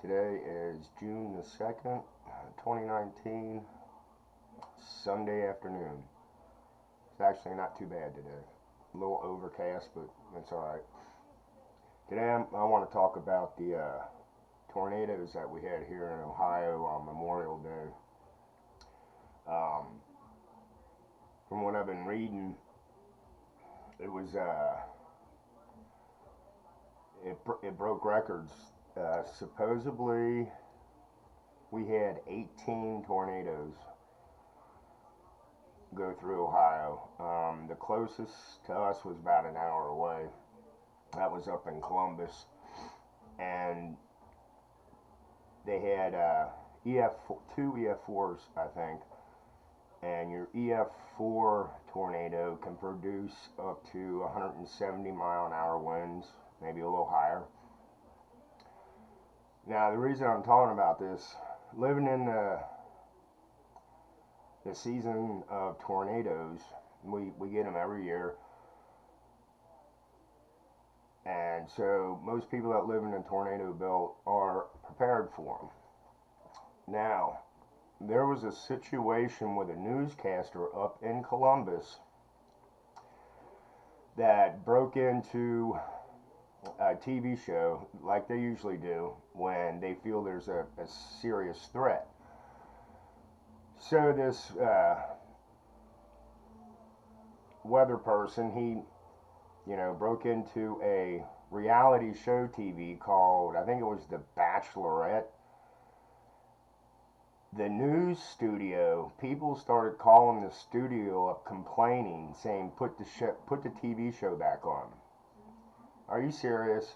Today is June the 2nd, 2019, Sunday afternoon. It's actually not too bad today. A little overcast, but it's alright. Today I want to talk about the tornadoes that we had here in Ohio on Memorial Day. From what I've been reading, it was it broke records. Supposedly, we had 18 tornadoes go through Ohio. The closest to us was about an hour away. That was up in Columbus, and they had two EF4s, I think. And your EF4 tornado can produce up to 170 mile an hour winds, maybe a little higher. Now, the reason I'm talking about this, living in the season of tornadoes, we get them every year. And so most people that live in a tornado belt are prepared for them. Now, there was a situation with a newscaster up in Columbus that broke into a TV show like they usually do when they feel there's a serious threat. So this weather person, he broke into a reality show TV called, I think it was The Bachelorette. The news studio, people started calling the studio up complaining, saying put the TV show back on. Are you serious?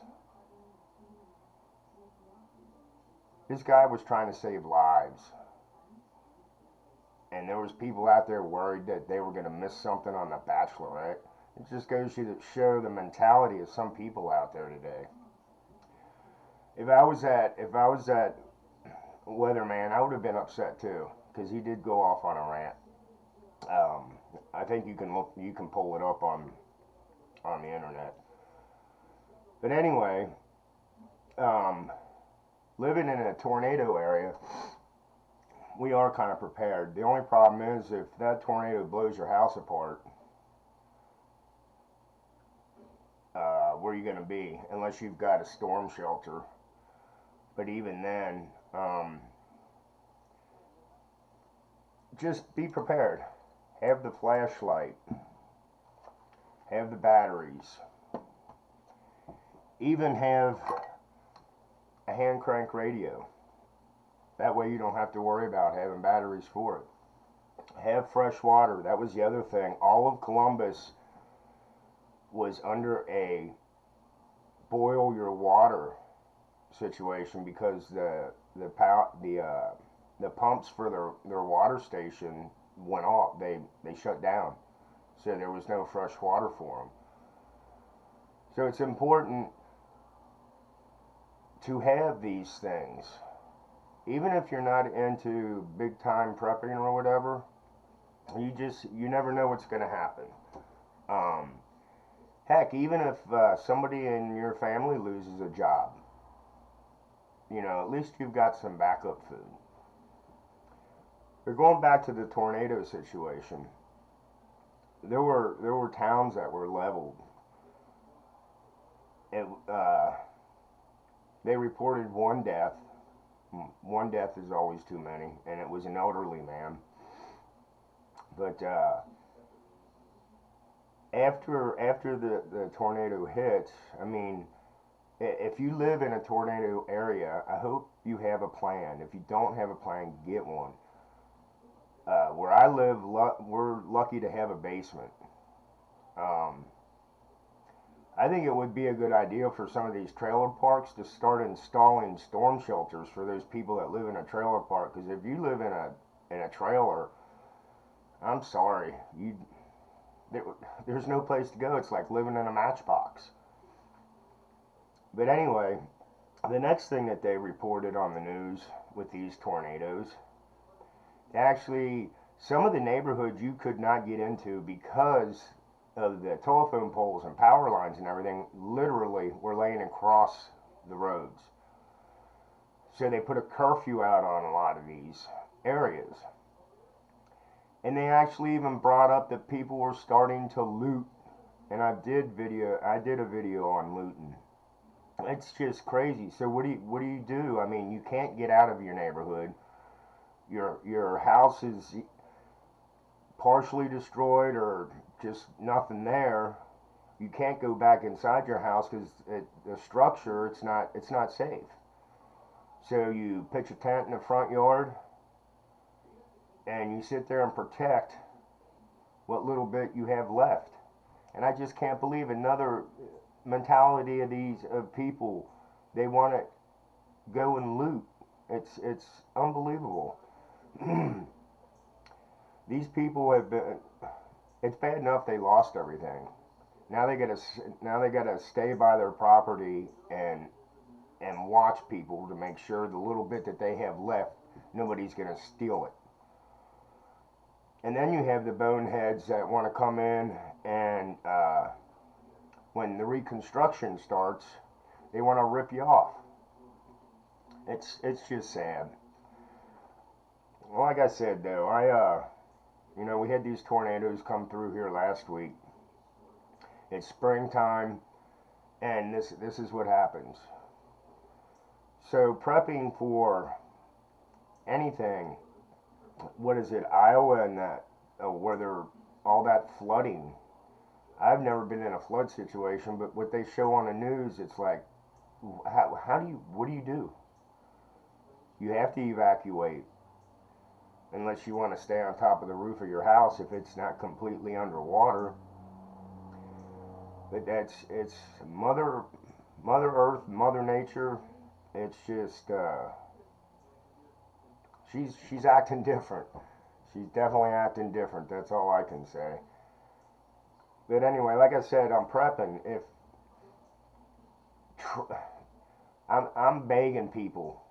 This guy was trying to save lives. And there was people out there worried that they were going to miss something on The Bachelorette. It just goes to show the mentality of some people out there today. If I was that weatherman, I would have been upset too, because he did go off on a rant. I think you can pull it up on the internet. But anyway, living in a tornado area, we are kind of prepared. The only problem is if that tornado blows your house apart, where are you going to be? Unless you've got a storm shelter. But even then, just be prepared. Have the flashlight. Have the batteries. Even have a hand crank radio. That way you don't have to worry about having batteries for it. Have fresh water. That was the other thing. All of Columbus was under a boil your water situation because the pumps for their water station went off. They shut down, so there was no fresh water for them. So it's important to have these things, even if you're not into big time prepping or whatever. You never know what's going to happen. Heck, even if somebody in your family loses a job, at least you've got some backup food. But going back to the tornado situation, there were towns that were leveled. They reported one death. One death is always too many, and it was an elderly man. But after the tornado hit, I mean, if you live in a tornado area, I hope you have a plan. If you don't have a plan, get one. Where I live, we're lucky to have a basement. I think it would be a good idea for some of these trailer parks to start installing storm shelters for those people that live in a trailer park. Because if you live in a trailer, I'm sorry, there's no place to go. It's like living in a matchbox. But anyway, the next thing that they reported on the news with these tornadoes, actually, some of the neighborhoods you could not get into because of the telephone poles and power lines and everything literally were laying across the roads. So they put a curfew out on a lot of these areas. And they actually even brought up that people were starting to loot. And I did a video on looting. It's just crazy. So what do you do? I mean, you can't get out of your neighborhood. Your house is partially destroyed or just nothing there. You can't go back inside your house because the structure, it's not safe. So you pitch a tent in the front yard and you sit there and protect what little bit you have left. And I just can't believe another mentality of people. They want to go and loot. It's unbelievable. These people have been. It's bad enough they lost everything. Now they gotta stay by their property and watch people to make sure the little bit that they have left, nobody's gonna steal it. And then you have the boneheads that want to come in and when the reconstruction starts, they want to rip you off. It's just sad. Well, like I said though, we had these tornadoes come through here last week. It's springtime, and this is what happens. So prepping for anything, what is it, Iowa and that, where there all that flooding. I've never been in a flood situation, but what they show on the news, it's like, what do you do? You have to evacuate, unless you want to stay on top of the roof of your house if it's not completely underwater. But it's Mother Earth, Mother Nature. It's just she's acting different. She's definitely acting different. That's all I can say. But anyway, like I said, I'm prepping. I'm begging people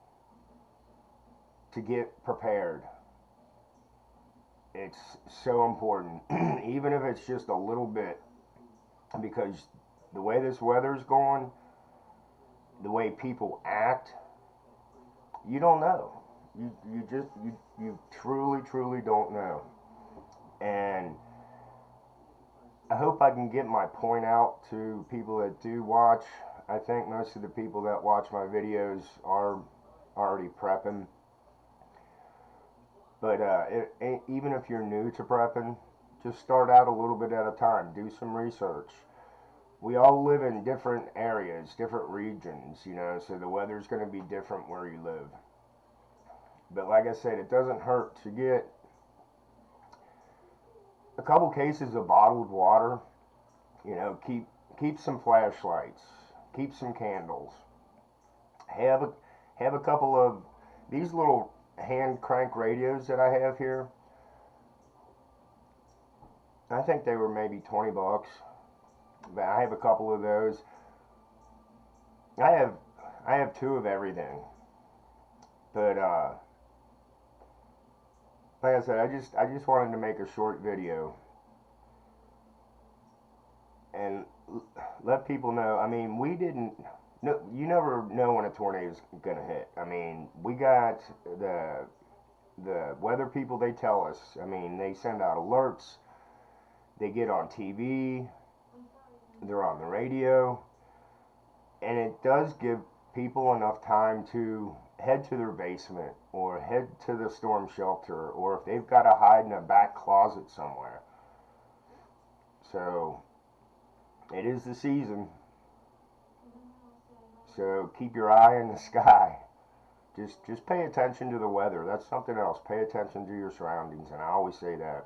to get prepared. It's so important, even if it's just a little bit, because the way this weather's going, the way people act, you don't know. You truly don't know. And I hope I can get my point out to people that do watch. I think most of the people that watch my videos are already prepping. But even if you're new to prepping, just start out a little bit at a time. Do some research. We all live in different areas, different regions, so the weather's going to be different where you live. But like I said, it doesn't hurt to get a couple cases of bottled water. Keep some flashlights, keep some candles. Have a couple of these little hand crank radios that I have here. I think they were maybe $20, but I have a couple of those. I have two of everything, but like I said, I just wanted to make a short video and let people know. I mean, you never know when a tornado is gonna hit. I mean, we got the weather people. They tell us. I mean, they send out alerts. They get on TV. They're on the radio, and it does give people enough time to head to their basement or head to the storm shelter, or if they've got to hide in a back closet somewhere. So it is the season. So keep your eye in the sky. Just pay attention to the weather. That's something else. Pay attention to your surroundings, and I always say that.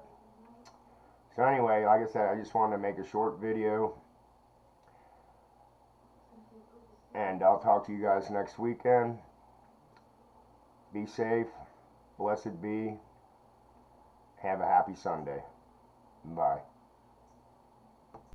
So anyway, like I said, I just wanted to make a short video, and I'll talk to you guys next weekend. Be safe. Blessed be. Have a happy Sunday. Bye.